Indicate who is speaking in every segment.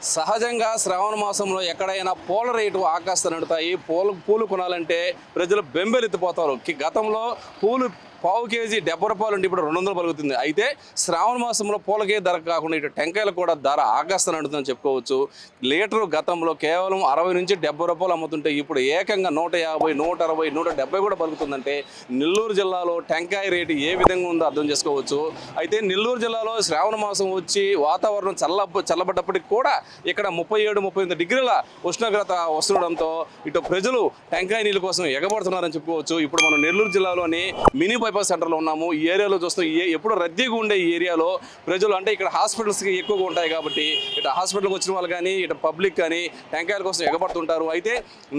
Speaker 1: సహజంగా శ్రావణ మాసంలో ఎక్కడైనా పూల రేటు ఆకాశాన్ని పూలు కొనాలంటే ప్రజలు బెంబెలెత్తిపోతారు. గతంలో పూలు పావు కేజీ 70 రూపాయలు ఉంటే ఇప్పుడు 200 పలుకుతుంది. అయితే శ్రావణ మాసంలో పూలకే ధర కాకుండా ఇటు టెంకాయలు కూడా ధర ఆకాశాన్ని అంటుతుందని చెప్పుకోవచ్చు. లీటరు గతంలో కేవలం 60 నుంచి 70 రూపాయలు అమ్ముతుంటే ఇప్పుడు ఏకంగా 150, 160, 170 కూడా పలుకుతుందంటే నెల్లూరు జిల్లాలో టెంకాయ రేటు ఏ విధంగా ఉందో అర్థం చేసుకోవచ్చు. అయితే నెల్లూరు జిల్లాలో శ్రావణ మాసం వచ్చి వాతావరణం చల్లబడ్డప్పటికి కూడా ఇక్కడ 37, 38 డిగ్రీల ఉష్ణోగ్రత వస్తుండడంతో ఇటు ప్రజలు టెంకాయ నీళ్ళ కోసం ఎగబడుతున్నారని చెప్పుకోవచ్చు. ఇప్పుడు మనం నెల్లూరు జిల్లాలోని మినీ బైపాస్ సెంటర్లో ఉన్నాము. ఈ ఏరియాలో చూస్తే ఎప్పుడు రద్దీగా ఉండే ఈ ఏరియాలో ప్రజలు అంటే ఇక్కడ హాస్పిటల్స్కి ఎక్కువగా ఉంటాయి కాబట్టి ఇటు హాస్పిటల్కి వచ్చిన వాళ్ళు కానీ ఇటు పబ్లిక్ కానీ టెంకాయల కోసం ఎగబడుతుంటారు. అయితే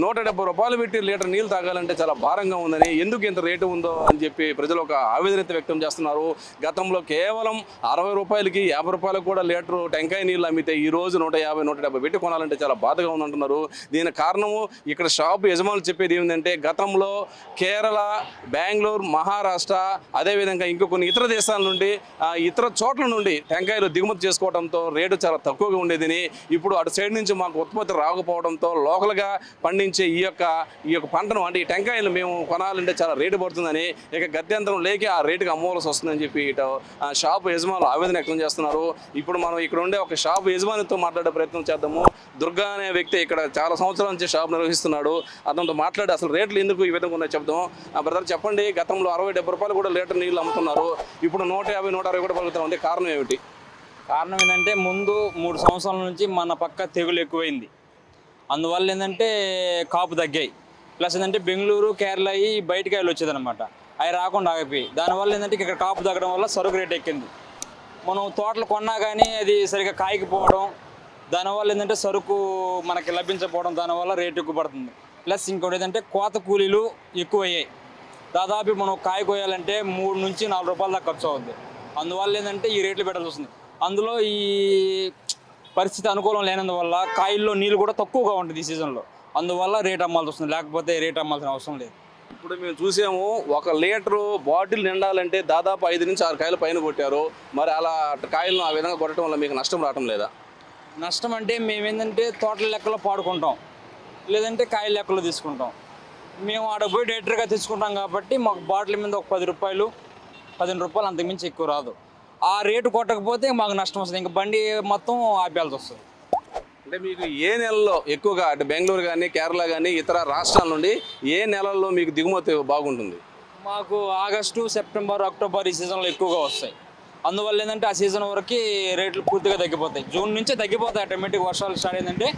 Speaker 1: 170 రూపాయలు పెట్టి లీటర్ నీళ్ళు తాగాలంటే చాలా భారంగా ఉందని, ఎందుకు ఇంత రేటు ఉందో అని చెప్పి ప్రజలు ఒక ఆవేదన వ్యక్తం చేస్తున్నారు. గతంలో కేవలం 60 రూపాయలకి 50 రూపాయలకు కూడా లీటరు టెంకాయ నీళ్ళు అమ్మితే ఈ రోజు 150, 170 పెట్టి కొనాలంటే చాలా బాధగా ఉందంటున్నారు. దీనికి కారణము ఇక్కడ షాపు యజమానులు చెప్పేది ఏమిటంటే గతంలో కేరళ, బెంగళూరు, మహారాష్ట్ర అదేవిధంగా ఇంకో కొన్ని ఇతర దేశాల నుండి ఇతర చోట్ల నుండి టెంకాయలు దిగుమతి చేసుకోవడంతో రేటు చాలా తక్కువగా ఉండేదని, ఇప్పుడు అటు సైడ్ నుంచి మాకు ఉత్పత్తి రాకపోవడంతో లోకల్గా పండించే ఈ యొక్క పంటను అంటే ఈ టెంకాయలు మేము కొనాలంటే చాలా రేటు పడుతుందని, ఇక గత్యంతరం లేక ఆ రేటుకి అమ్మవలసి వస్తుందని చెప్పి ఇటు షాపు యజమానులు ఆవేదన వ్యక్తం చేస్తున్నారు. ఇప్పుడు మనం ఇక్కడ ఉండే ఒక షాపు యజమానితో మాట్లాడే ప్రయత్నం చేద్దాము. దుర్గా అనే వ్యక్తి ఇక్కడ చాలా సంవత్సరాల నుంచి షాప్ నిర్వహిస్తున్నాడు. అతనితో మాట్లాడి అసలు రేట్లు ఎందుకు ఈ విధంగా ఉన్నాయో చెప్దాం. బ్రదర్ చెప్పండి, గతంలో 60-70 రూపాయలు కూడా లీటర్ నీళ్ళు అమ్ముతున్నారు, ఇప్పుడు 150, 160 కూడా పలుకుతారు. కారణం ఏమిటి?
Speaker 2: కారణం ఏంటంటే ముందు 3 సంవత్సరాల నుంచి మన పక్క తెగులు ఎక్కువైంది. అందువల్ల ఏంటంటే కాపు తగ్గాయి. ప్లస్ ఏంటంటే బెంగళూరు, కేరళ బయటికి వెళ్ళి వచ్చేదన్నమాట. అవి రాకుండా ఆగిపోయి దానివల్ల ఏంటంటే ఇక్కడ కాపు తగ్గడం వల్ల సరుకు రేట్ ఎక్కింది. మనం తోటలు కొన్నా కానీ అది సరిగ్గా కాయకపోవడం, దానివల్ల ఏంటంటే సరుకు మనకి లభించకపోవడం, దానివల్ల రేటు ఎక్కువ పడుతుంది. ప్లస్ ఇంకోటి ఏంటంటే కోత కూలీలు ఎక్కువయ్యాయి. దాదాపు మనం కాయ కోయాలంటే 3 నుంచి 4 రూపాయల దాకా ఖర్చు అవుతుంది. అందువల్ల ఏంటంటే ఈ రేట్లు పెట్టాల్సి వస్తుంది. అందులో ఈ పరిస్థితి అనుకూలం లేనందువల్ల కాయల్లో నీళ్ళు కూడా తక్కువగా ఉంటుంది ఈ సీజన్లో. అందువల్ల రేట్ అమ్మాల్సి వస్తుంది, లేకపోతే రేట్ అమ్మాల్సిన అవసరం లేదు.
Speaker 1: ఇప్పుడు మేము చూసాము, 1 లీటరు బాటిల్ నిండాలంటే దాదాపు 5 నుంచి 6 కాయలు పైన కొట్టారు. మరి అలా కాయలను ఆ విధంగా కొట్టడం వల్ల మీకు నష్టం రావటం లేదా?
Speaker 2: నష్టం అంటే మేమేంటంటే తోటల లెక్కలో పాడుకుంటాం, లేదంటే కాయల లెక్కలో తీసుకుంటాం. మేము ఆడ పోయి డైరెక్టర్గా తెచ్చుకుంటాం కాబట్టి మాకు బాటిల్ మీద ఒక 10 రూపాయలు, 15 రూపాయలు అంతకుమించి ఎక్కువ రాదు. ఆ రేటు కొట్టకపోతే మాకు నష్టం వస్తుంది, ఇంకా బండి మొత్తం ఆపేయాల్సి వస్తుంది.
Speaker 1: అంటే మీకు ఏ నెలలో ఎక్కువగా అంటే బెంగళూరు కానీ కేరళ కానీ ఇతర రాష్ట్రాల నుండి ఏ నెలల్లో మీకు దిగుమతి బాగుంటుంది?
Speaker 2: మాకు ఆగస్టు, సెప్టెంబర్, అక్టోబర్ ఈ సీజన్లో ఎక్కువగా వస్తాయి. అందువల్ల ఏంటంటే ఆ సీజన్ వరకు రేట్లు పూర్తిగా తగ్గిపోతాయి. జూన్ నుంచే తగ్గిపోతాయి. ఆటోమేటిక్ వర్షాలు స్టార్ట్ అయిందంటే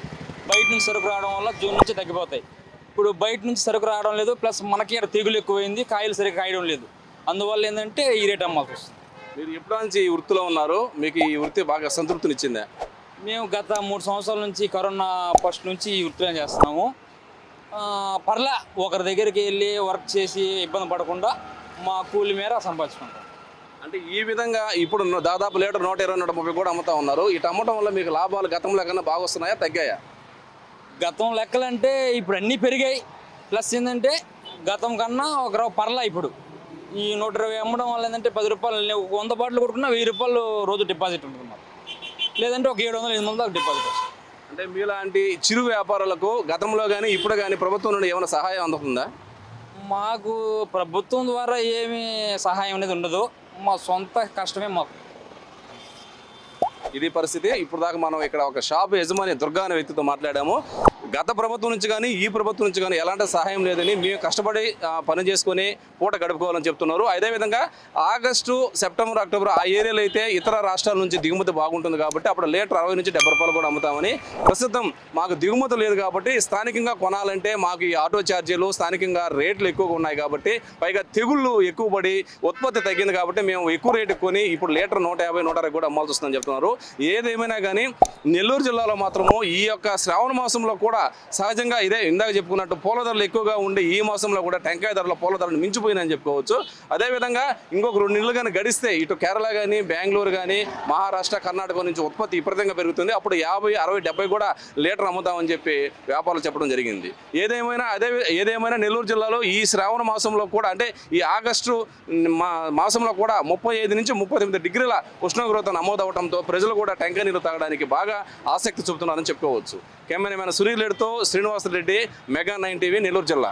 Speaker 2: బయట నుంచి సరుకు రావడం వల్ల జూన్ నుంచి తగ్గిపోతాయి. ఇప్పుడు బయట నుంచి సరుకు రావడం లేదు, ప్లస్ మనకి ఇక్కడ తెగులు ఎక్కువైంది, కాయలు సరిగ్గా కాయడం లేదు. అందువల్ల ఏంటంటే ఈ రేట్ అమ్మాల్సి వస్తుంది.
Speaker 1: మీరు ఎప్పటి నుంచి ఈ వృత్తిలో ఉన్నారు? మీకు ఈ వృత్తి బాగా సంతృప్తినిచ్చిందా?
Speaker 2: మేము గత 3 సంవత్సరాల నుంచి కరోనా ఫస్ట్ నుంచి ఈ వృత్తిని చేస్తున్నాము. పర్లా ఒకరి దగ్గరికి వెళ్ళి వర్క్ చేసి ఇబ్బంది పడకుండా మా కూలి మేర సంపాదించుకుంటాం.
Speaker 1: అంటే ఈ విధంగా ఇప్పుడు దాదాపు లీటర్ 120, 130 కూడా అమ్ముతా ఉన్నారు. ఇటు అమ్మటం వల్ల మీకు లాభాలు గతంలో కన్నా బాగా వస్తున్నాయా, తగ్గాయా?
Speaker 2: గతం లెక్కలంటే ఇప్పుడు అన్నీ పెరిగాయి. ప్లస్ ఏంటంటే గతం కన్నా ఒక పర్లా ఇప్పుడు ఈ 120 అమ్మడం వల్ల ఏంటంటే 10 రూపాయలు 100 బాటిల్ కొట్టుకున్నా 1000 రూపాయలు రోజు డిపాజిట్ ఉంటుంది మాకు. లేదంటే ఒక 700, 800 దాకా డిపాజిట్ వస్తుంది.
Speaker 1: అంటే మీలాంటి చిరు వ్యాపారులకు గతంలో కానీ ఇప్పుడు కానీ ప్రభుత్వం నుండి ఏమైనా సహాయం అందుతుందా?
Speaker 2: మాకు ప్రభుత్వం ద్వారా ఏమీ సహాయం అనేది ఉండదు, మా సొంత కష్టమే మాకు.
Speaker 1: ఇది పరిస్థితి. ఇప్పుడు దాకా మనం ఇక్కడ ఒక షాప్ యజమాని దుర్గా అనే వ్యక్తితో మాట్లాడాము. గత ప్రభుత్వం నుంచి కానీ ఈ ప్రభుత్వం నుంచి కానీ ఎలాంటి సహాయం లేదని, మేము కష్టపడి పని చేసుకొని పూట గడుపుకోవాలని చెప్తున్నారు. అదేవిధంగా ఆగస్టు, సెప్టెంబర్, అక్టోబర్ ఆ ఏరియాలో అయితే ఇతర రాష్ట్రాల నుంచి దిగుమతి బాగుంటుంది కాబట్టి అప్పుడు లీటర్ 60 నుంచి 70 రూపాయలు కూడా అమ్ముతామని, ప్రస్తుతం మాకు దిగుమతి లేదు కాబట్టి స్థానికంగా కొనాలంటే మాకు ఈ ఆటో ఛార్జీలు స్థానికంగా రేట్లు ఎక్కువగా ఉన్నాయి కాబట్టి, పైగా తెగుళ్ళు ఎక్కువ పడి ఉత్పత్తి తగ్గింది కాబట్టి మేము ఎక్కువ రేటు కొని ఇప్పుడు లీటర్ 150, 160 కూడా అమ్మాల్సి వస్తుందని చెప్తున్నారు. ఏదేమైనా కానీ నెల్లూరు జిల్లాలో మాత్రము ఈ యొక్క శ్రావణ మాసంలో కూడా సహజంగా ఇదే ఇందాక చెప్పుకున్నట్టు పూల ధరలు ఎక్కువగా ఉండి ఈ మాసంలో కూడా టెంకాయ ధరల పూల ధరలు మించిపోయినని చెప్పుకోవచ్చు. అదేవిధంగా ఇంకొక 2 నెలలు కానీ గడిస్తే ఇటు కేరళ కానీ బెంగళూరు కానీ మహారాష్ట్ర, కర్ణాటక నుంచి ఉత్పత్తి విపరీతంగా పెరుగుతుంది. అప్పుడు 50, 60, 70 కూడా లీటర్ అమ్ముతామని చెప్పి వ్యాపారులు చెప్పడం జరిగింది. ఏదేమైనా నెల్లూరు జిల్లాలో ఈ శ్రావణ మాసంలో కూడా అంటే ఈ ఆగస్టు మాసంలో కూడా 35 నుంచి 38 డిగ్రీల ఉష్ణోగ్రత నమోదవడంతో ప్రజలు ప్రజలు కూడా టెంకాయ నీరు తాగడానికి బాగా ఆసక్తి చూపుతున్నారని చెప్పుకోవచ్చు. కెమెరామెన్ సునీల్ రెడ్డితో శ్రీనివాసరెడ్డి, మెగా 9 టీవీ, నెల్లూరు జిల్లా.